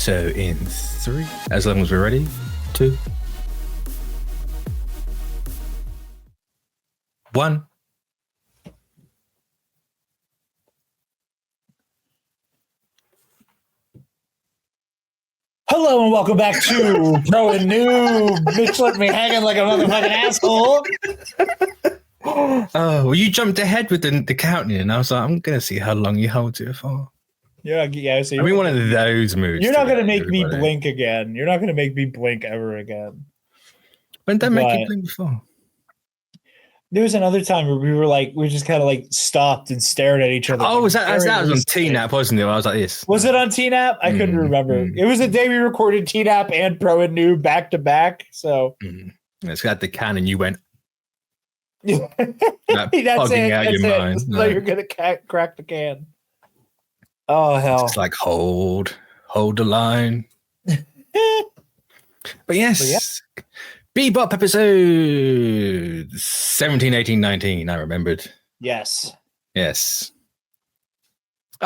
So in 3, as long as we're ready, 2, 1. Hello and welcome back to Pro and Noob. Mitch left me hanging like a motherfucking asshole. Oh, well, you jumped ahead with the counting, and I was like, I'm going to see how long you hold it for. Yeah. So I mean, one of those moves. You're not going to make me blink again. You're not going to make me blink ever again. When did I make you blink before? There was another time where we just kind of like stopped and stared at each other. Oh, was that was on TNAP, wasn't it? I was like this. Was it on TNAP? I couldn't remember. It was the day we recorded TNAP and Pro and Noob back to back. So it's got the can, and you went. That's it. No. You're gonna crack the can. Oh hell! It's like hold the line. But yes. Bebop episode 17, 18, 19. I remembered. Yes. I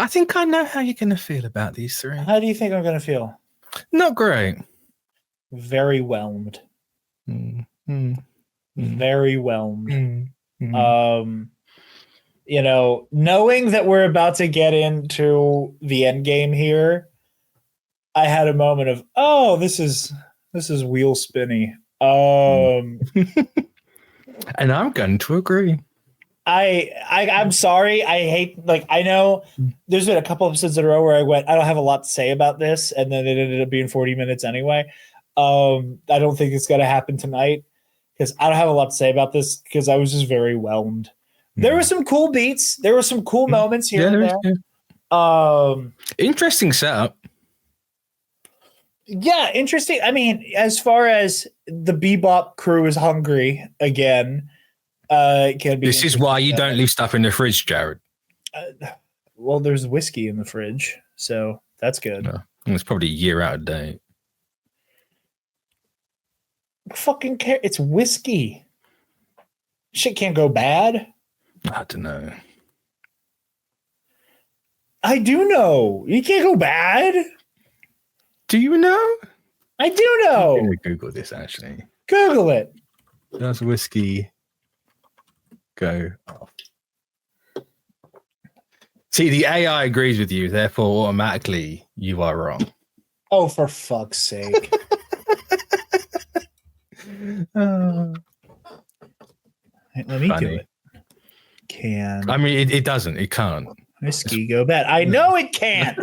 think I know how you're going to feel about these 3. How do you think I'm going to feel? Not great. Very whelmed. Very whelmed. Knowing that we're about to get into the end game here, I had a moment of, oh, this is wheel spinny. And I'm going to agree. I'm sorry. I hate, I know there's been a couple episodes in a row where I went, I don't have a lot to say about this, and then it ended up being 40 minutes anyway. I don't think it's going to happen tonight because I don't have a lot to say about this because I was just very whelmed. There were some cool beats. There were some cool moments here and there. Interesting setup. Yeah, interesting. I mean, as far as the Bebop crew is hungry again, it can be. This is why you don't leave stuff in the fridge, Jarod. Well, there's whiskey in the fridge, so that's good. No, it's probably a year out of date. Fucking care. It's whiskey. Shit can't go bad. I don't know. I do know. You can't go bad. Do you know? I do know. I'm going to Google this, actually. Google it. Does whiskey go off? See, the AI agrees with you, therefore, automatically, you are wrong. Oh, for fuck's sake. Let me do it. I mean, it doesn't. It can't. Whiskey go bad. I know it can't.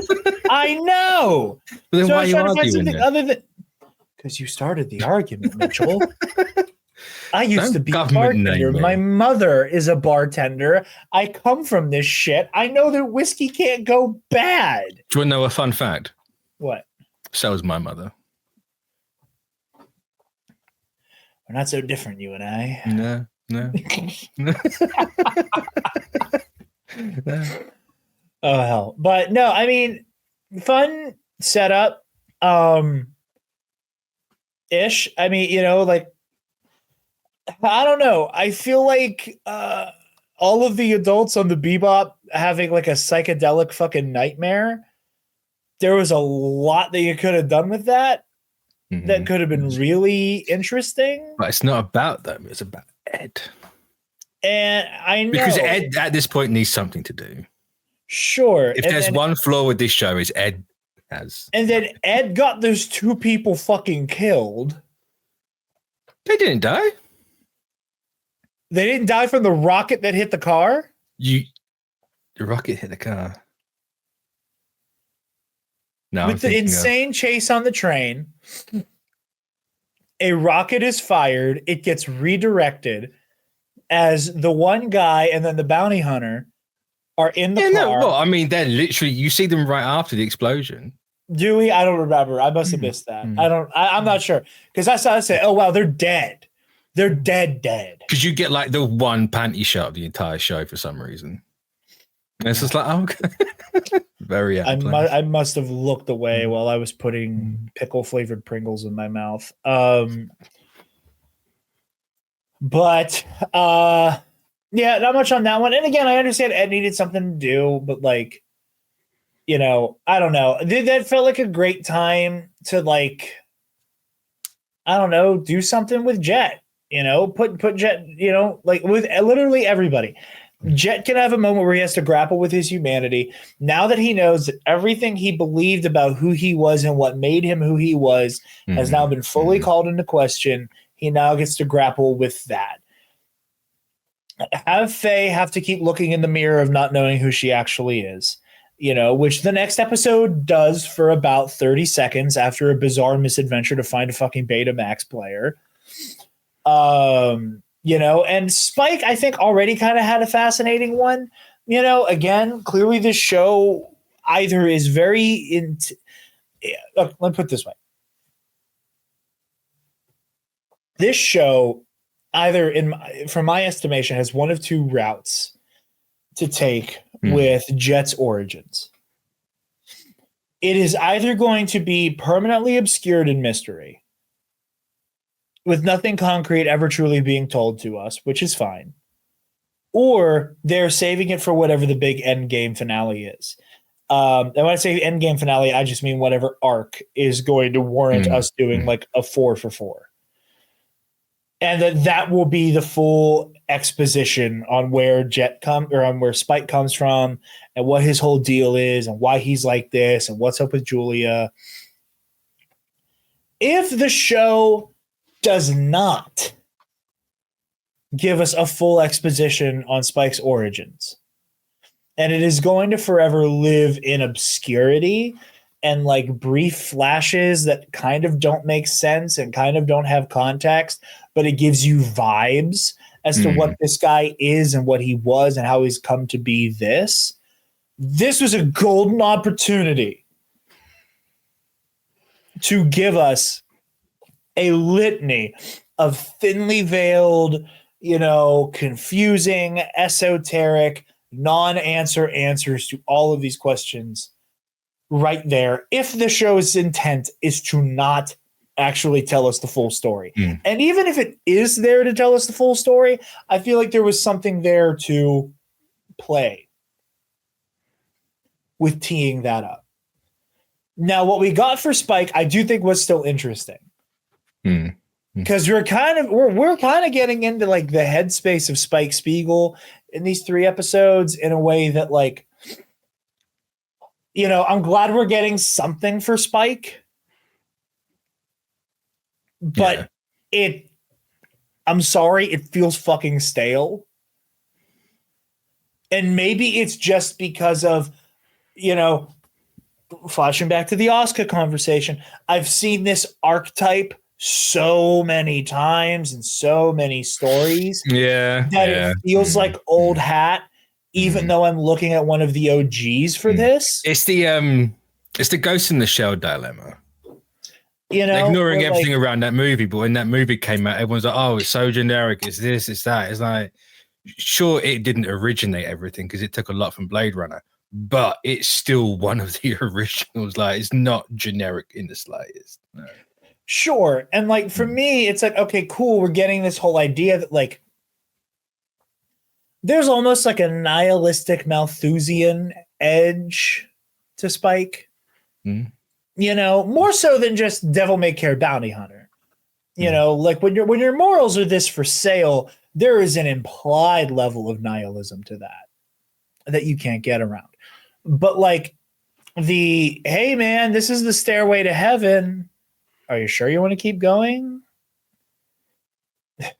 I know. But then why are you arguing then? Other than because you started the argument, Mitchell. I used to be a bartender. My mother is a bartender. I come from this shit. I know that whiskey can't go bad. Do you want to know a fun fact? What? So was my mother. We're not so different, you and I. No. Oh hell. But no, I mean, fun setup. Ish. I mean, I don't know. I feel like all of the adults on the Bebop having like a psychedelic fucking nightmare. There was a lot that you could have done with that. That could have been really interesting. But it's not about them. It's about Ed. And I know. Because Ed, at this point, needs something to do. Sure. If there's one flaw with this show, is Ed has. And then Ed got those 2 people fucking killed. They didn't die. They didn't die from the rocket that hit the car? The rocket hit the car. No, with the insane chase on the train, a rocket is fired. It gets redirected as the one guy and then the bounty hunter are in the car. No, well, I mean, they're literally, you see them right after the explosion. Do we? I don't remember. I must have missed that. I'm not sure. Because I saw it say, oh, wow, they're dead. They're dead. Because you get like the one panty shot of the entire show for some reason. And it's just like, oh, okay. Very I must have looked away while I was putting pickle flavored Pringles in my mouth. But yeah, not much on that one. And again, I understand Ed needed something to do, but like you know, I don't know. That felt like a great time to like, I don't know, do something with Jet. You know, put Jet, you know, like with literally everybody. Jet can have a moment where he has to grapple with his humanity. Now that he knows that everything he believed about who he was and what made him who he was has now been fully called into question, he now gets to grapple with that. Have Faye have to keep looking in the mirror of not knowing who she actually is, you know, which the next episode does for about 30 seconds after a bizarre misadventure to find a fucking Betamax player. You know, and Spike, I think, already kind of had a fascinating one. You know, again, clearly this show either is very let me put it this way. This show either, from my estimation, has one of two routes to take with Jet's origins. It is either going to be permanently obscured in mystery, with nothing concrete ever truly being told to us, which is fine. Or they're saving it for whatever the big end game finale is. And when I say end game finale, I just mean whatever arc is going to warrant us doing like a 4 for 4. And that will be the full exposition on where on where Spike comes from and what his whole deal is and why he's like this and what's up with Julia. If the show does not give us a full exposition on Spike's origins, and it is going to forever live in obscurity and like brief flashes that kind of don't make sense and kind of don't have context, but it gives you vibes as to what this guy is and what he was and how he's come to be this. This was a golden opportunity to give us a litany of thinly veiled, you know, confusing, esoteric, non-answer answers to all of these questions right there. If the show's intent is to not actually tell us the full story. And even if it is there to tell us the full story, I feel like there was something there to play with teeing that up. Now, what we got for Spike, I do think was still interesting. Because we're kind of getting into like the headspace of Spike Spiegel in these 3 episodes in a way that, like, you know, I'm glad we're getting something for Spike, but I'm sorry, it feels fucking stale. And maybe it's just because of, you know, flashing back to the Oscar conversation, I've seen this archetype so many times in so many stories that it feels like old hat, even though I'm looking at one of the OGs for this. It's the Ghost in the Shell dilemma. You know, ignoring everything around that movie, but when that movie came out, everyone's like, oh, it's so generic, it's this, it's that. It's like, sure, it didn't originate everything because it took a lot from Blade Runner, but it's still one of the originals. Like, it's not generic in the slightest. No. Sure. And like, for me, it's like, okay, cool. We're getting this whole idea that like, there's almost like a nihilistic Malthusian edge to Spike, you know, more so than just devil may care bounty hunter. You know, like when your morals are this for sale, there is an implied level of nihilism to that you can't get around. But like hey man, this is the stairway to heaven. Are you sure you want to keep going?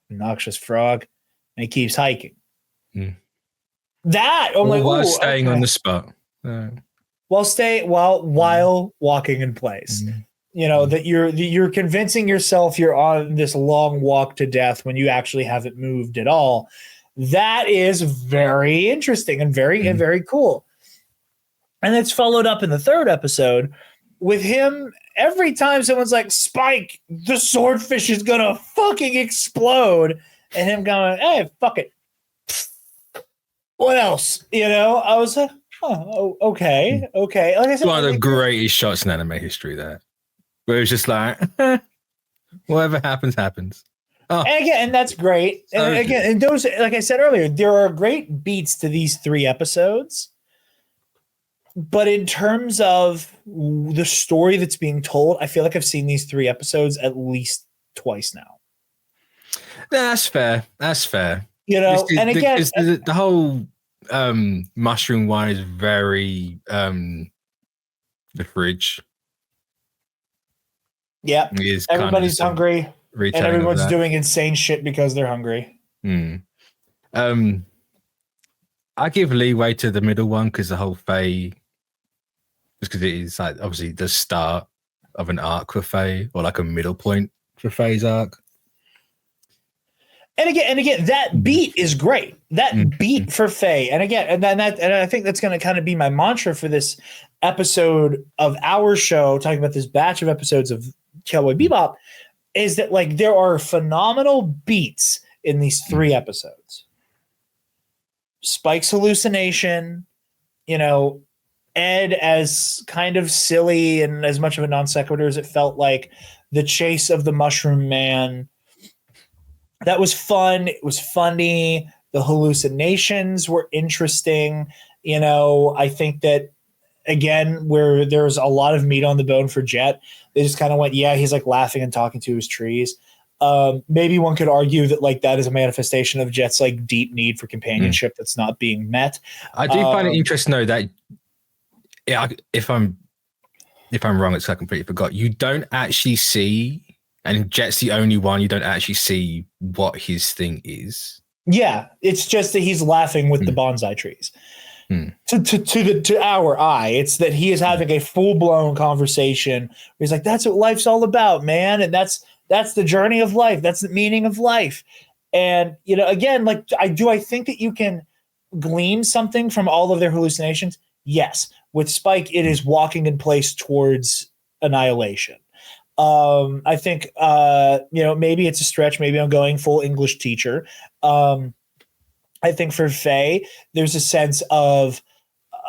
Noxious frog. And he keeps hiking. That I'm like, while staying on the spot. While walking in place. You know, that you're convincing yourself you're on this long walk to death when you actually haven't moved at all. That is very interesting and very cool. And it's followed up in the 3rd episode with him. Every time someone's like, Spike, the swordfish is gonna fucking explode, and him going, hey, fuck it. What else? You know, I was like, oh, okay. Like I said, one of the greatest shots in anime history there. Where it was just like, whatever happens. Oh. And that's great. And again, and those, like I said earlier, there are great beats to these 3 episodes. But in terms of the story that's being told, I feel like I've seen these 3 episodes at least twice now. That's fair. That's fair. And again, the whole mushroom one is very the fridge. Yeah, everybody's hungry, and everyone's doing insane shit because they're hungry. I give leeway to the middle one because the whole Faye, just because it is like obviously the start of an arc for Faye, or like a middle point for Faye's arc. And again, that beat is great. That beat for Faye, and I think that's going to kind of be my mantra for this episode of our show, talking about this batch of episodes of Cowboy Bebop, is that like there are phenomenal beats in these 3 episodes. Spike's hallucination, Ed as kind of silly and as much of a non sequitur as it felt like, the chase of the Mushroom Man. That was fun. It was funny. The hallucinations were interesting. I think that, again, where there's a lot of meat on the bone for Jet, they just kind of went, yeah, he's like laughing and talking to his trees. Maybe one could argue that like that is a manifestation of Jet's like deep need for companionship that's not being met. I do find it interesting though that if I'm wrong, it's I completely forgot. You don't actually see, and Jet's the only one you don't actually see what his thing is. Yeah, it's just that he's laughing with the bonsai trees. To our eye, it's that he is having a full blown conversation. Where he's like, "That's what life's all about, man," and that's the journey of life. That's the meaning of life. And again, like I think that you can glean something from all of their hallucinations. Yes, with Spike, it is walking in place towards annihilation. I think maybe it's a stretch. Maybe I'm going full English teacher. I think for Faye, there's a sense of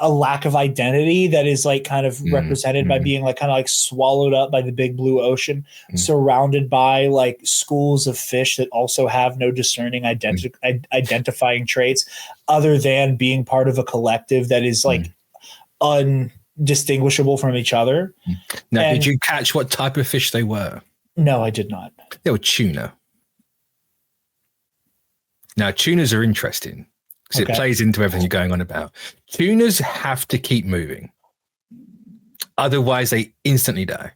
a lack of identity that is like kind of represented by being like kind of like swallowed up by the big blue ocean, surrounded by like schools of fish that also have no discerning identifying traits other than being part of a collective that is like undistinguishable from each other. Now, did you catch what type of fish they were? No, I did not. They were tuna. Now, tunas are interesting because it plays into everything you're going on about. Tunas have to keep moving. Otherwise, they instantly die.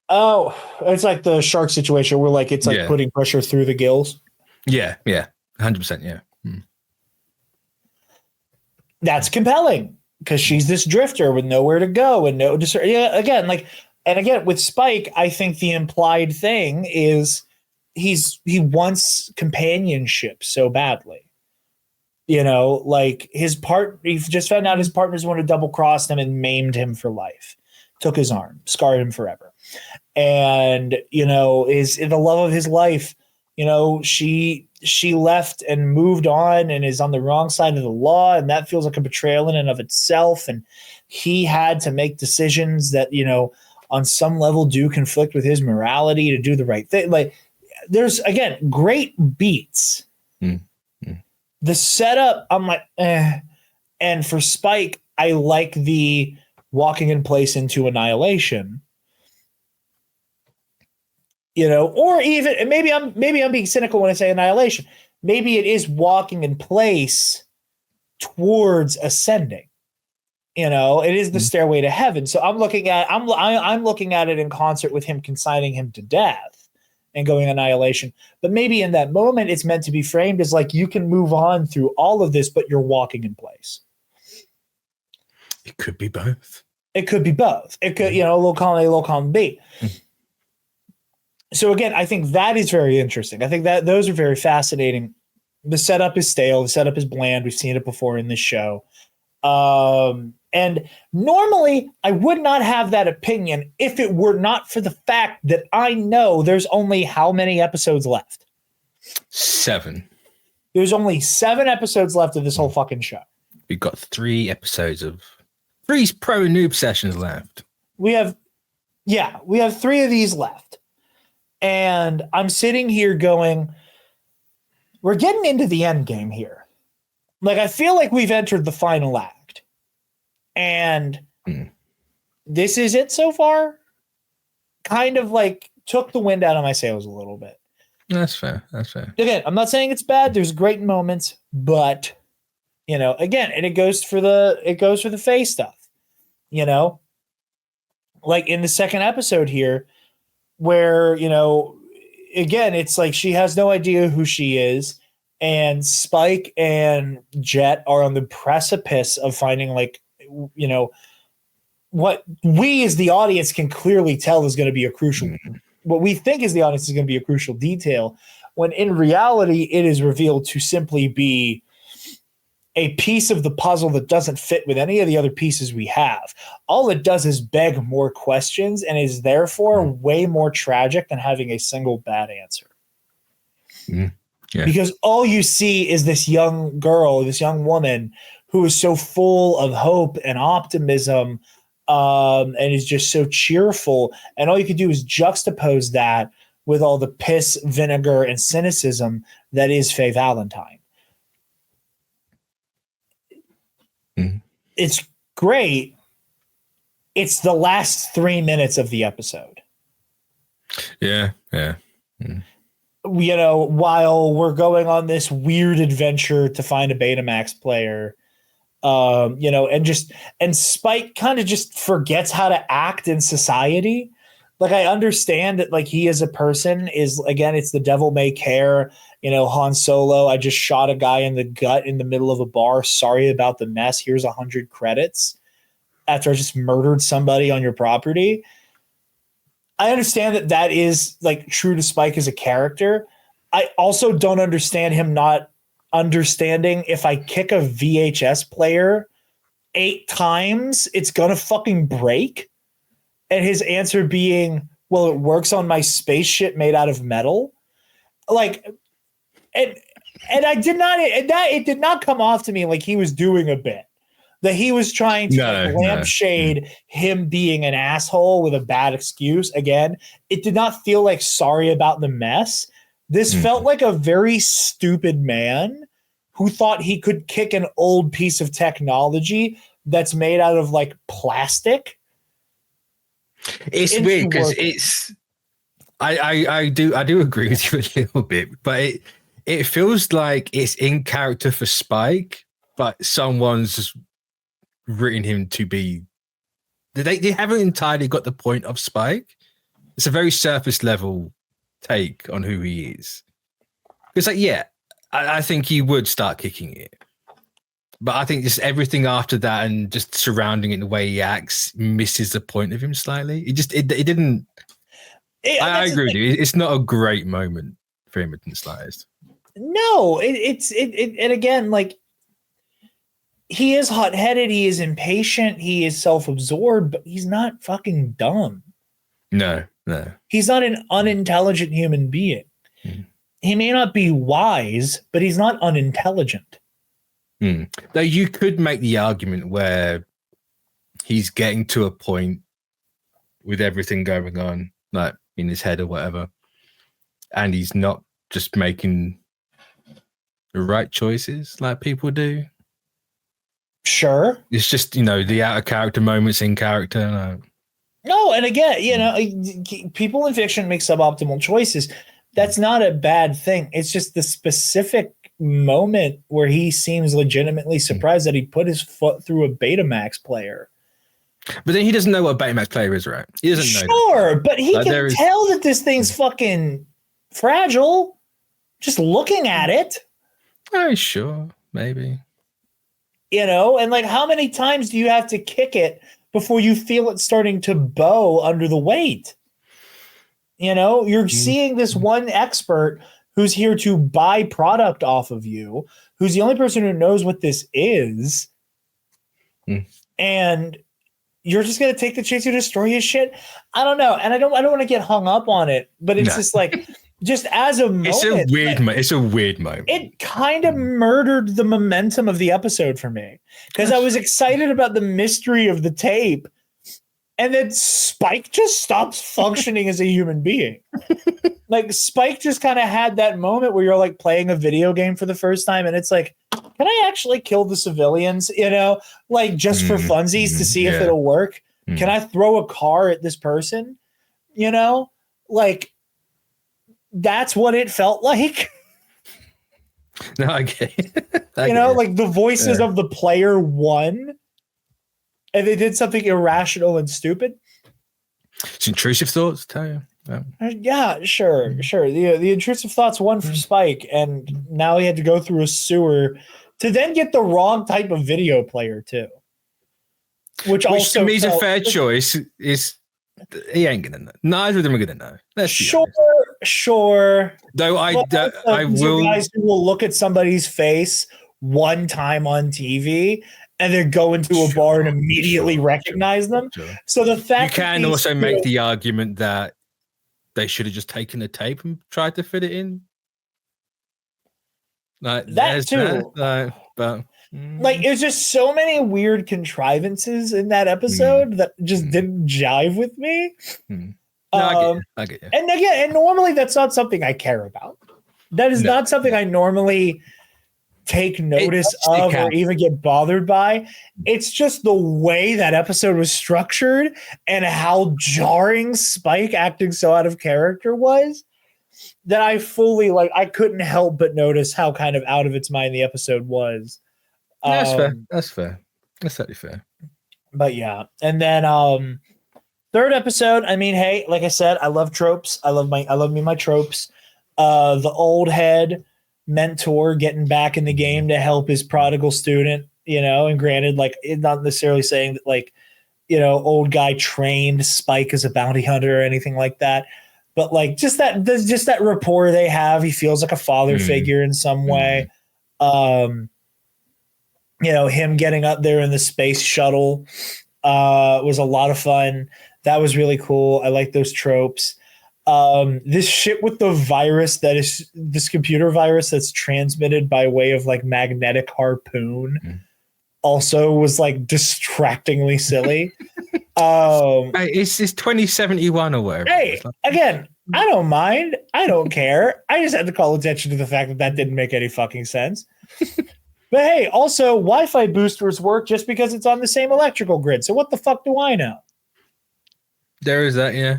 Oh, it's like the shark situation where like it's like putting pressure through the gills. Yeah, 100%, yeah. That's compelling because she's this drifter with nowhere to go and no again, with Spike, I think the implied thing is he wants companionship so badly. Like he just found out his partners want to double cross him and maimed him for life, took his arm, scarred him forever. And, is the love of his life, she left and moved on and is on the wrong side of the law. And that feels like a betrayal in and of itself. And he had to make decisions that, on some level do conflict with his morality to do the right thing. Like, there's, again, great beats. The setup, I'm like, eh. And for Spike, I like the walking in place into annihilation. Or even, and maybe I'm being cynical when I say annihilation. Maybe it is walking in place towards ascending. It is the stairway to heaven. So I'm looking at it in concert with him consigning him to death and going annihilation. But maybe in that moment, it's meant to be framed as like you can move on through all of this, but you're walking in place. It could be both. It could be both. It could, a little column A, a little column B. So again, I think that is very interesting. I think that those are very fascinating. The setup is stale. The setup is bland. We've seen it before in this show. And normally I would not have that opinion if it were not for the fact that I know there's only how many episodes left? 7. There's only 7 episodes left of this whole fucking show. We've got 3 episodes of 3 pro noob sessions left. We have 3 of these left. And I'm sitting here going, we're getting into the end game here. Like, I feel like we've entered the final act. And this is it so far. Kind of like took the wind out of my sails a little bit. That's fair. Again, I'm not saying it's bad. There's great moments, but again, and it goes for the Faye stuff. Like in the second episode here, where again, it's like she has no idea who she is, and Spike and Jet are on the precipice of finding what we as the audience can clearly tell is going to be a crucial, what we think is the audience is going to be a crucial detail, when in reality it is revealed to simply be a piece of the puzzle that doesn't fit with any of the other pieces we have. All it does is beg more questions and is therefore way more tragic than having a single bad answer. Yeah. Because all you see is this young girl, this young woman who is so full of hope and optimism, and is just so cheerful. And all you can do is juxtapose that with all the piss, vinegar, and cynicism that is Faye Valentine. It's great. It's the last 3 minutes of the episode. Yeah. While we're going on this weird adventure to find a Betamax player, and Spike kind of just forgets how to act in society. Like, I understand that, like, he as a person is, again, it's the devil may care. Han Solo, I just shot a guy in the gut in the middle of a bar. Sorry about the mess. Here's 100 credits after I just murdered somebody on your property. I understand that is like true to Spike as a character. I also don't understand him not understanding if I kick a VHS player 8 times, it's going to fucking break. And his answer being, well, it works on my spaceship made out of metal. Like, and I did not, it did not come off to me like he was doing a bit. That he was trying to lampshade him being an asshole with a bad excuse. Again, it did not feel like sorry about the mess. This felt like a very stupid man who thought he could kick an old piece of technology that's made out of like plastic. It's weird because I do agree with you a little bit, but it feels like it's in character for Spike, but someone's written him to be. They haven't entirely got the point of Spike. It's a very surface level take on who he is. It's like, yeah, I think he would start kicking it, but I think just everything after that and just surrounding it, the way he acts, misses the point of him slightly. It didn't. I agree with you. It's not a great moment for him in the slightest. No, and again, like, he is hot-headed, he is impatient, he is self-absorbed, but he's not fucking dumb. No. He's not an unintelligent human being. He may not be wise, but he's not unintelligent. Though you could make the argument where he's getting to a point with everything going on, like in his head or whatever, and he's not just making the right choices like people do. Sure. It's just, the out of character moments in character. No, and again, people in fiction make suboptimal choices. That's not a bad thing. It's just the specific moment where he seems legitimately surprised that he put his foot through a Betamax player. But then he doesn't know what a Betamax player is, right? He doesn't know. Sure, but he can tell that this thing's fucking fragile just looking at it. Oh, sure, maybe. And like, how many times do you have to kick it before you feel it starting to bow under the weight? You're seeing this one expert who's here to buy product off of you, who's the only person who knows what this is. And you're just going to take the chance to destroy his shit. I don't know. And I don't want to get hung up on it, but it's just like, just as a moment. It's a weird moment. It kind of murdered the momentum of the episode for me because I was excited about the mystery of the tape. And then Spike just stops functioning as a human being. Like, Spike just kind of had that moment where you're like playing a video game for the first time. And it's like, can I actually kill the civilians, like just for funsies to see if it'll work? Can I throw a car at this person? Like that's what it felt like. No, I get it. Like the voices of the player won and they did something irrational and stupid. It's intrusive thoughts, tell you. Yeah, sure. The intrusive thoughts won for Spike, and now he had to go through a sewer to then get the wrong type of video player too. Which also to me is a fair choice. Is he ain't gonna know. Neither of them are gonna know. Sure. Though I will. Guys who will look at somebody's face one time on TV and then go into a bar and immediately recognize them. So the fact you can also make the argument that they should have just taken the tape and tried to fit it in. Like that too. But there's just so many weird contrivances in that episode that just didn't jive with me. No, I get you. And normally that's not something I care about. That is not something I normally take notice of or even get bothered by. It's just the way that episode was structured and how jarring Spike acting so out of character was that I fully I couldn't help but notice how kind of out of its mind the episode was. That's fair. That's totally fair. But yeah. And then third episode, I mean, hey, like I said, I love tropes. I love my tropes. The old head mentor getting back in the game to help his prodigal student, and granted, not necessarily saying that old guy trained Spike as a bounty hunter or anything like that, but just that rapport they have. He feels like a father figure in some way. Him getting up there in the space shuttle was a lot of fun. That was really cool. I like those tropes. This shit with the virus that is this computer virus that's transmitted by way of magnetic harpoon also was distractingly silly. It's 2071 or whatever. Hey, again, I don't mind. I don't care. I just had to call attention to the fact that didn't make any fucking sense. But hey, also Wi-Fi boosters work just because it's on the same electrical grid. So what the fuck do I know? There is that, yeah.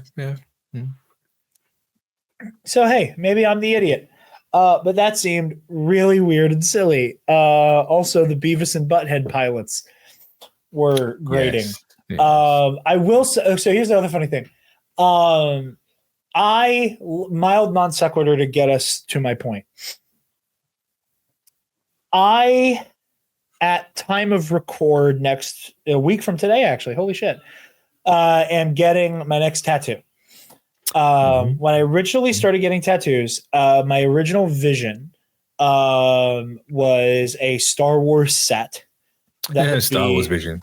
So, hey, maybe I'm the idiot. But that seemed really weird and silly. Also, the Beavis and Butthead pilots were grating. Yes. I will say, so here's the other funny thing. Mild non sequitur to get us to my point. At time of record a week from today, actually, holy shit, am getting my next tattoo. When I originally started getting tattoos, my original vision was a Star Wars set. Star Wars vision.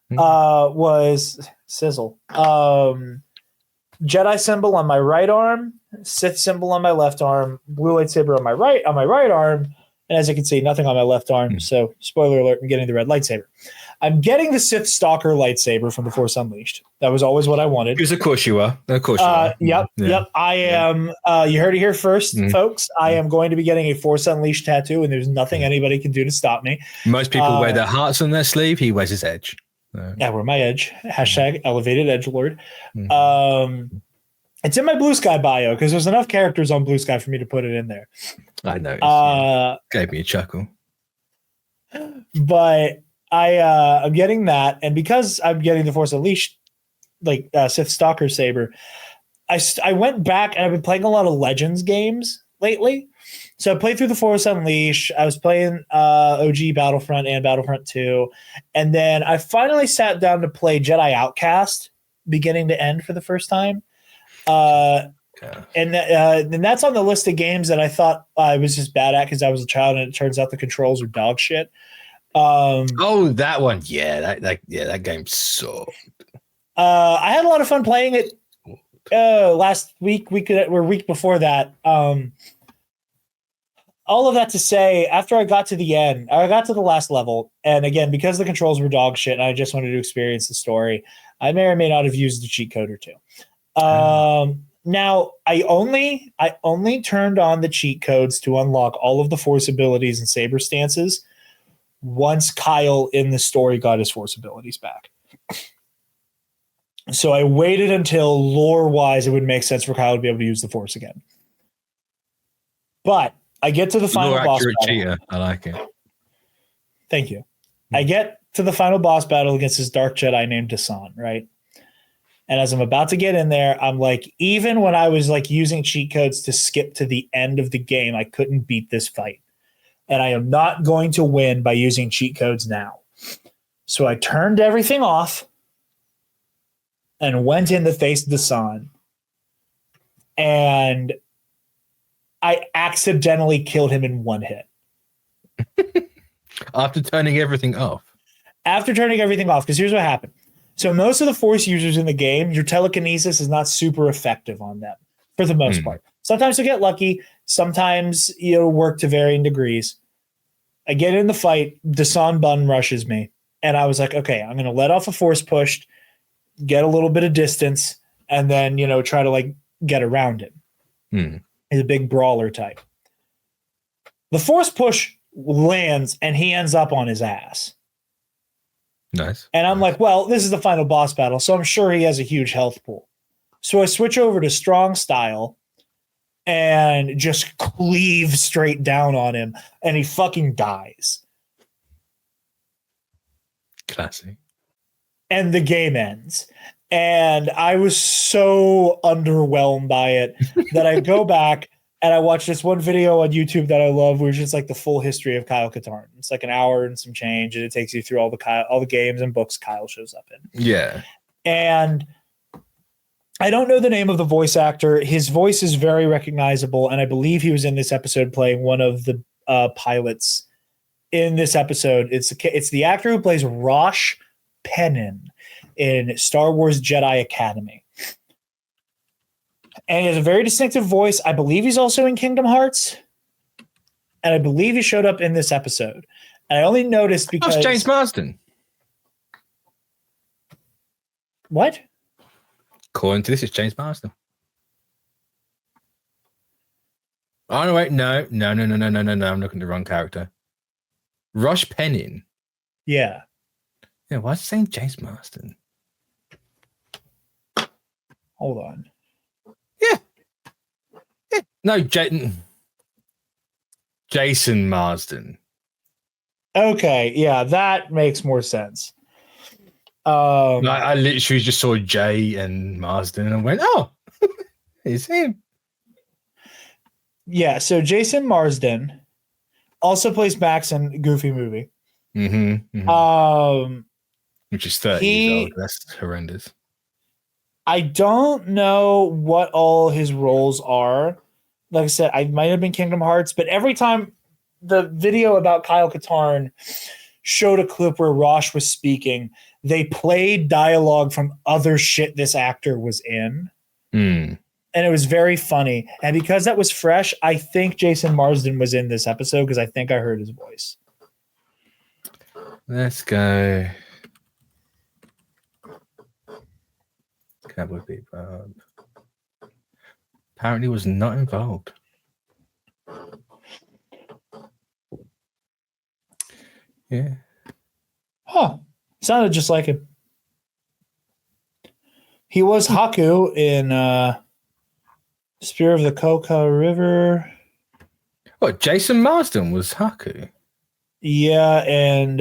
Was sizzle. Jedi symbol on my right arm, Sith symbol on my left arm, blue lightsaber on my right arm, and as you can see, nothing on my left arm. So, spoiler alert, I'm getting the red lightsaber. I'm getting the Sith Stalker lightsaber from The Force Unleashed. That was always what I wanted. Because of course you are. Of course you are. Yep. I am. You heard it here first, folks. I am going to be getting a Force Unleashed tattoo, and there's nothing anybody can do to stop me. Most people wear their hearts on their sleeve. He wears his edge. I wear my edge. # elevated edgelord. It's in my Blue Sky bio because there's enough characters on Blue Sky for me to put it in there. I know. Gave me a chuckle. But I'm getting that, and because I'm getting the Force Unleashed, Sith Stalker saber, I went back and I've been playing a lot of Legends games lately. So I played through the Force Unleashed. I was playing OG Battlefront and Battlefront 2, and then I finally sat down to play Jedi Outcast, beginning to end for the first time. And that's on the list of games that I thought I was just bad at because I was a child, and it turns out the controls are dog shit. That one, yeah, that game sucked. I had a lot of fun playing it last week before that. All of that to say, after I got to the end, I got to the last level, and again, because the controls were dog shit, and I just wanted to experience the story, I may or may not have used the cheat code or two. Now, I only turned on the cheat codes to unlock all of the force abilities and saber stances once Kyle in the story got his force abilities back. So I waited until lore-wise it would make sense for Kyle to be able to use the force again. But I get to the final boss battle. Cheater. I like it. Thank you. I get to the final boss battle against this dark Jedi named Dasan, right? And as I'm about to get in there, I'm like, even when I was like using cheat codes to skip to the end of the game, I couldn't beat this fight. And I am not going to win by using cheat codes now. So I turned everything off and went in to face Dasan. And I accidentally killed him in one hit. After turning everything off? After turning everything off, because here's what happened. So most of the force users in the game, your telekinesis is not super effective on them for the most part. Sometimes you'll get lucky. Sometimes you'll work to varying degrees. I get in the fight. Dasan bun rushes me. And I was like, okay, I'm going to let off a force push, get a little bit of distance, and then, try to like get around him. He's a big brawler type. The force push lands and he ends up on his ass. Nice. And I'm like, well, this is the final boss battle, so I'm sure he has a huge health pool. So I switch over to strong style and just cleave straight down on him, and he fucking dies. Classic. And the game ends. And I was so underwhelmed by it that I go back and I watch this one video on YouTube that I love, which is like the full history of Kyle Katarn. It's like an hour and some change, and it takes you through all the games and books Kyle shows up in. Yeah. And I don't know the name of the voice actor. His voice is very recognizable, and I believe he was in this episode playing one of the pilots in this episode. It's the actor who plays Rosh Pennin in Star Wars Jedi Academy. And he has a very distinctive voice. I believe he's also in Kingdom Hearts. And I believe he showed up in this episode. And I only noticed because... Oh, it's James Marsden. What? According to this, it's James Marsden. Oh, no, wait. No. I'm looking at the wrong character. Rosh Pennin. Yeah. Yeah, why is it saying James Marsden? Hold on. Yeah. No, Jason Marsden. Okay, yeah, that makes more sense. I literally just saw Jay and Marsden and went, oh, it's him. Yeah, so Jason Marsden also plays Max in Goofy Movie. Which is 30 years old. That's horrendous. I don't know what all his roles are. Like I said, I might have been Kingdom Hearts, but every time the video about Kyle Katarn showed a clip where Rosh was speaking, they played dialogue from other shit this actor was in. And it was very funny. And because that was fresh, I think Jason Marsden was in this episode because I think I heard his voice. Let's go. Cowboy Bebop. Apparently was not involved. Yeah. Huh. Sounded just like him. He was Haku in Spear of the Coca River. What, Jason Marsden was Haku? Yeah, and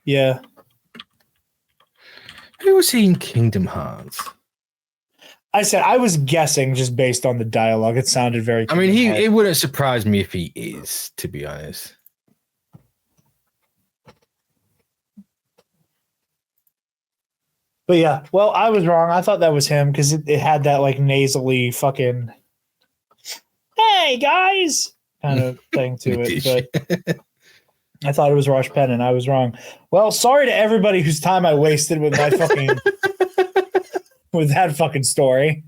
yeah. Who was he in Kingdom Hearts? I said I was guessing just based on the dialogue. It sounded very. I mean, it wouldn't surprise me if he is, to be honest. But yeah, well, I was wrong. I thought that was him because it had that like nasally fucking "Hey guys" kind of thing to it. But I thought it was Rosh Penn, and I was wrong. Well, sorry to everybody whose time I wasted with my fucking with that fucking story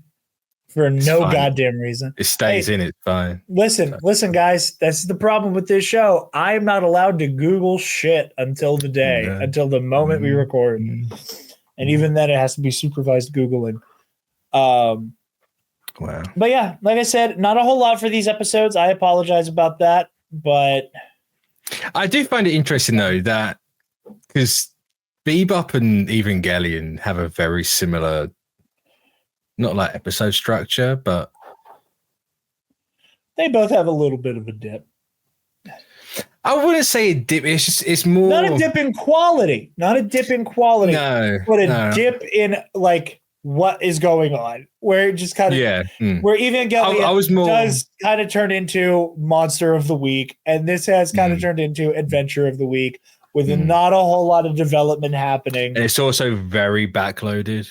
for no goddamn reason. It stays in. It's fine. Listen, guys. That's the problem with this show. I'm not allowed to Google shit until the moment we record. And even then, it has to be supervised Googling. Wow. But yeah, like I said, not a whole lot for these episodes. I apologize about that, but I do find it interesting though that because Bebop and Evangelion have a very similar, not like episode structure, but they both have a little bit of a dip. I wouldn't say a dip. It's more not a dip in quality, but a dip in dip in like what is going on, where it just kind of where Evangelion does kind of turn into Monster of the Week, and this has kind of turned into Adventure of the Week with not a whole lot of development happening. And it's also very backloaded.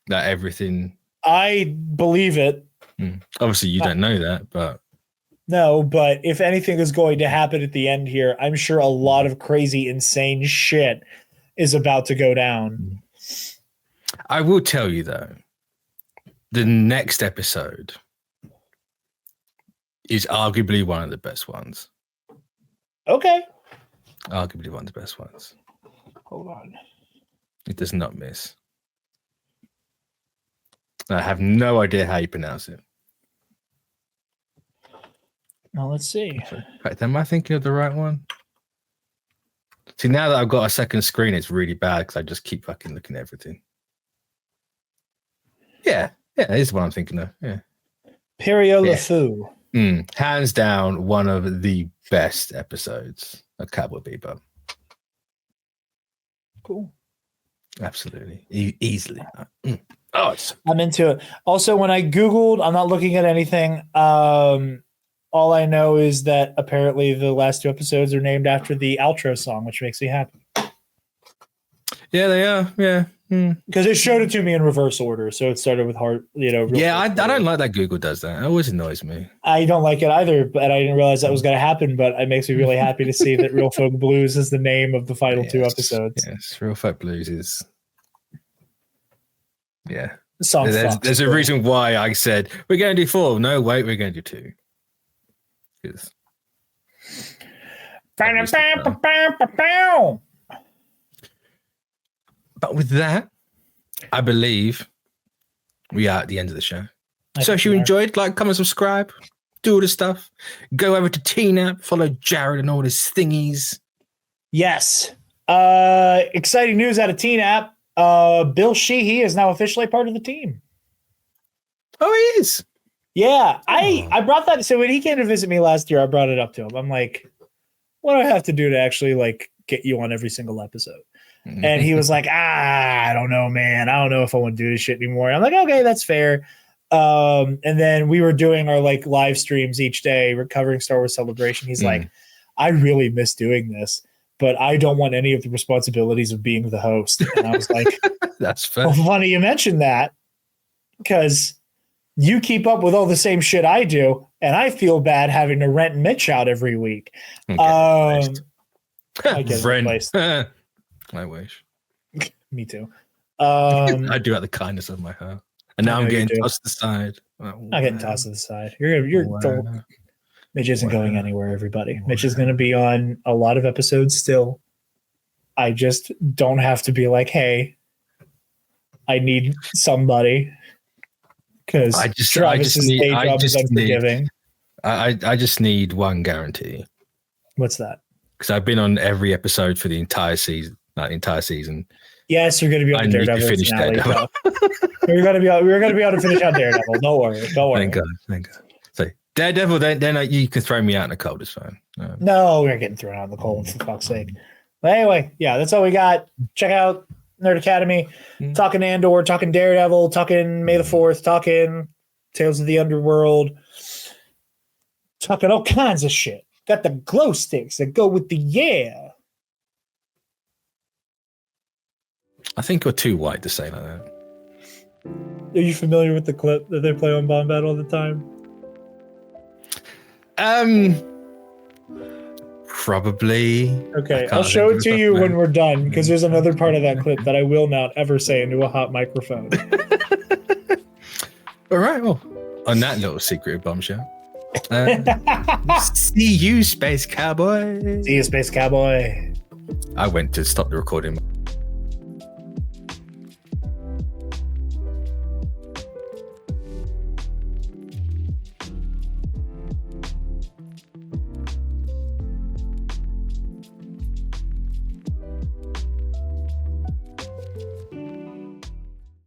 That everything. I believe it. Obviously, you don't know that, but no. But if anything is going to happen at the end here, I'm sure a lot of crazy, insane shit is about to go down. I will tell you though, the next episode is arguably one of the best ones. Okay. Arguably one of the best ones. Hold on. It does not miss. I have no idea how you pronounce it. Well, let's see. In fact, am I thinking of the right one? See, now that I've got a second screen, it's really bad because I just keep fucking looking at everything. Yeah, it is what I'm thinking of. Yeah. Periola Fu. Hands down, one of the best episodes of Cowboy Bebop. Cool. Absolutely. Easily. I'm into it. Also, when I Googled, I'm not looking at anything. All I know is that apparently the last two episodes are named after the outro song, which makes me happy. Yeah, they are. Yeah. Because it showed it to me in reverse order. So it started with heart, I don't like that Google does that. It always annoys me. I don't like it either, but I didn't realize that was going to happen. But it makes me really happy to see that Real Folk Blues is the name of the final two episodes. Yes, Real Folk Blues is. Yeah. The song there's a reason why I said, we're going to do 4. No, wait, we're going to do 2. But with that, I believe we are at the end of the show. So if you enjoyed, like, comment, subscribe, do all the stuff. Go over to TNAP, follow Jarod and all his thingies. Yes. Exciting news out of TNAP. Bill Sheehy is now officially part of the team. Oh, he is? Yeah. I brought that. So when he came to visit me last year, I brought it up to him. I'm like, what do I have to do to actually, like, get you on every single episode? And he was like, I don't know, man. I don't know if I want to do this shit anymore. I'm like, okay, that's fair. And then we were doing our like live streams each day. We're covering Star Wars Celebration. He's like, I really miss doing this, but I don't want any of the responsibilities of being the host. And I was like, that's fair. Well, funny you mentioned that because you keep up with all the same shit I do. And I feel bad having to rent Mitch out every week. I get replaced. I wish. Me too. I do out the kindness of my heart. And now I'm getting tossed to the side. I'm getting tossed to the side. Mitch isn't going anywhere, everybody. Mitch is going to be on a lot of episodes still. I just don't have to be like, hey, I need somebody. Because Travis's day job is unforgiving. I just need one guarantee. What's that? Because I've been on every episode for the entire season. Not the entire season. Yes, you're going to be on Daredevil. We're going to be able to finish out Daredevil. Don't worry. Thank God. So Daredevil, then you can throw me out in the cold. It's fine. No, we're getting thrown out in the cold for fuck's sake. But anyway, yeah, that's all we got. Check out Nerd Academy. Talking Andor, talking Daredevil, talking May the 4th, talking Tales of the Underworld, talking all kinds of shit. Got the glow sticks that go with the I think you're too white to say like that. Are you familiar with the clip that they play on Bombat all the time? Probably. Okay, I'll show it to you when we're done because there's another part of that clip that I will not ever say into a hot microphone. All right. Well, on that little secret bombshell. See you, Space Cowboy. See you, Space Cowboy. I went to stop the recording.